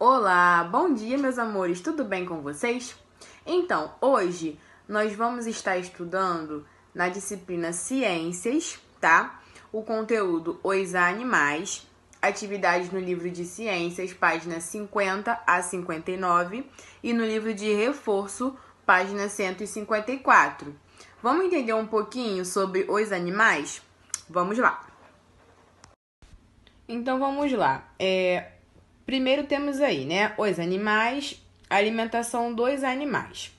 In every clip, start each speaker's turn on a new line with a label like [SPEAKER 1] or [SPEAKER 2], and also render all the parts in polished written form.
[SPEAKER 1] Olá, bom dia, meus amores, tudo bem com vocês? Então, hoje nós vamos estar estudando na disciplina Ciências, tá? O conteúdo Os Animais, atividades no livro de Ciências, páginas 50 a 59, e no livro de Reforço, página 154. Vamos entender um pouquinho sobre os animais? Vamos lá. Então, vamos lá. Primeiro temos aí, né, os animais, a alimentação dos animais.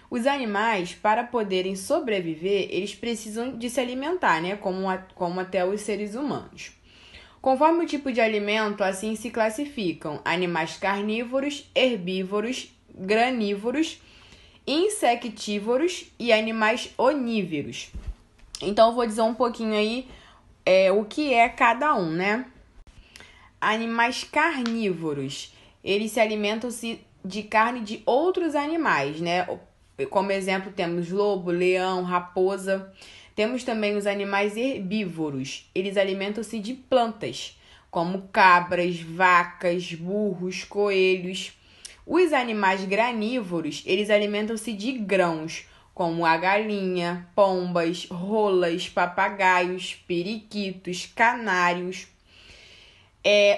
[SPEAKER 1] Os animais, para poderem sobreviver, eles precisam de se alimentar, né, como até os seres humanos. Conforme o tipo de alimento, assim se classificam animais carnívoros, herbívoros, granívoros, insectívoros e animais onívoros. Então, eu vou dizer um pouquinho aí o que é cada um, né? Animais carnívoros, eles se alimentam-se de carne de outros animais, né? Como exemplo, temos lobo, leão, raposa. Temos também os animais herbívoros. Eles alimentam-se de plantas, como cabras, vacas, burros, coelhos. Os animais granívoros, eles alimentam-se de grãos, como a galinha, pombas, rolas, papagaios, periquitos, canários.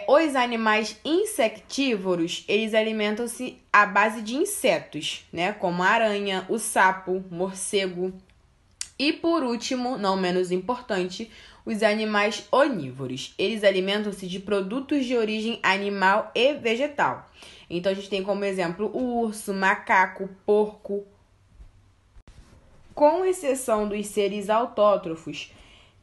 [SPEAKER 1] Os animais insectívoros, eles alimentam-se à base de insetos, né? Como a aranha, o sapo, morcego. E por último, não menos importante, os animais onívoros. Eles alimentam-se de produtos de origem animal e vegetal. Então, a gente tem como exemplo o urso, macaco, porco. Com exceção dos seres autótrofos,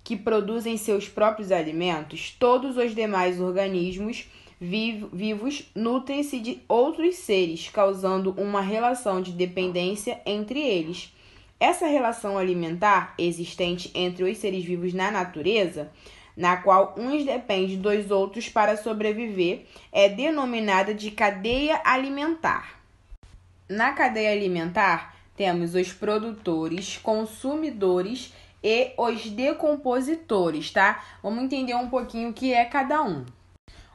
[SPEAKER 1] que produzem seus próprios alimentos, todos os demais organismos vivos nutrem-se de outros seres, causando uma relação de dependência entre eles. Essa relação alimentar existente entre os seres vivos na natureza, na qual uns dependem dos outros para sobreviver, é denominada de cadeia alimentar. Na cadeia alimentar, temos os produtores, consumidores e os decompositores, tá? Vamos entender um pouquinho o que é cada um.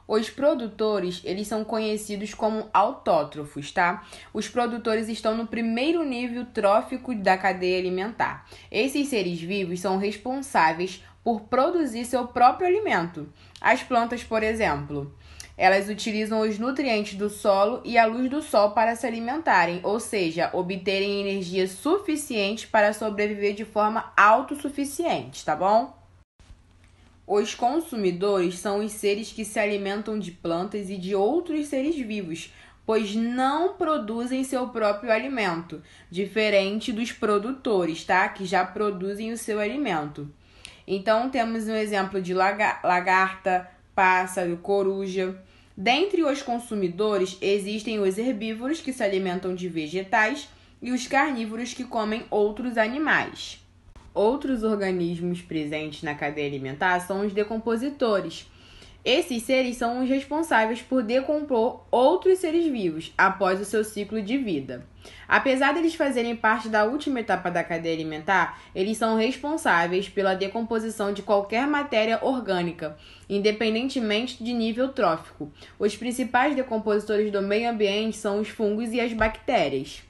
[SPEAKER 1] Os produtores, eles são conhecidos como autótrofos, tá? Os produtores estão no primeiro nível trófico da cadeia alimentar. Esses seres vivos são responsáveis por produzir seu próprio alimento. As plantas, por exemplo, elas utilizam os nutrientes do solo e a luz do sol para se alimentarem, ou seja, obterem energia suficiente para sobreviver de forma autossuficiente, tá bom? Os consumidores são os seres que se alimentam de plantas e de outros seres vivos, pois não produzem seu próprio alimento, diferente dos produtores, tá? Que já produzem o seu alimento. Então, temos um exemplo de lagarta, pássaro, coruja. Dentre os consumidores, existem os herbívoros, que se alimentam de vegetais, e os carnívoros, que comem outros animais. Outros organismos presentes na cadeia alimentar são os decompositores. Esses seres são os responsáveis por decompor outros seres vivos após o seu ciclo de vida. Apesar de eles fazerem parte da última etapa da cadeia alimentar, eles são responsáveis pela decomposição de qualquer matéria orgânica, independentemente de nível trófico. Os principais decompositores do meio ambiente são os fungos e as bactérias.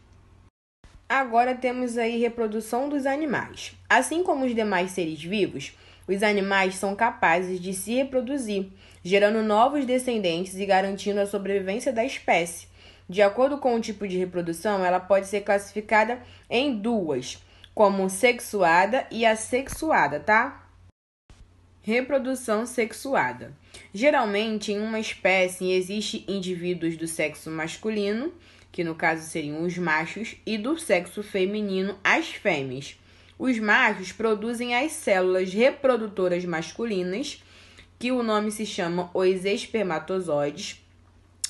[SPEAKER 1] Agora temos aí reprodução dos animais. Assim como os demais seres vivos, os animais são capazes de se reproduzir, gerando novos descendentes e garantindo a sobrevivência da espécie. De acordo com o tipo de reprodução, ela pode ser classificada em duas, como sexuada e assexuada, tá? Reprodução sexuada. Geralmente, em uma espécie, existem indivíduos do sexo masculino, que no caso seriam os machos, e do sexo feminino, as fêmeas. Os machos produzem as células reprodutoras masculinas, que o nome se chama os espermatozoides,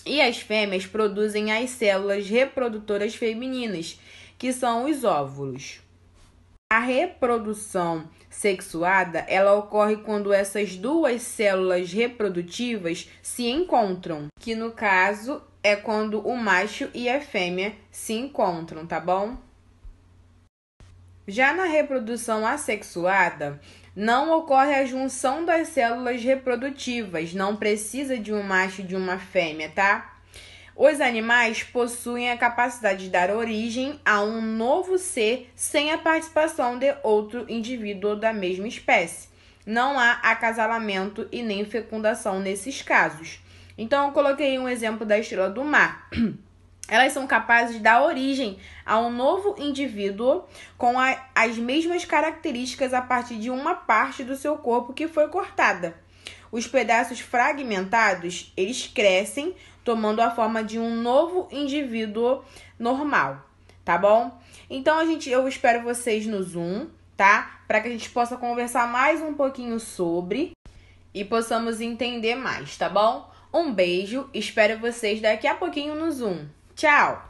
[SPEAKER 1] e as fêmeas produzem as células reprodutoras femininas, que são os óvulos. A reprodução sexuada, ela ocorre quando essas duas células reprodutivas se encontram, que no caso é quando o macho e a fêmea se encontram, tá bom? Já na reprodução assexuada, não ocorre a junção das células reprodutivas, não precisa de um macho e de uma fêmea, tá? Os animais possuem a capacidade de dar origem a um novo ser sem a participação de outro indivíduo da mesma espécie. Não há acasalamento e nem fecundação nesses casos. Então, eu coloquei um exemplo da estrela do mar. Elas são capazes de dar origem a um novo indivíduo com as mesmas características a partir de uma parte do seu corpo que foi cortada. Os pedaços fragmentados, eles crescem, tomando a forma de um novo indivíduo normal, tá bom? Então, eu espero vocês no Zoom, tá? Para que a gente possa conversar mais um pouquinho sobre e possamos entender mais, tá bom? Um beijo, espero vocês daqui a pouquinho no Zoom. Tchau!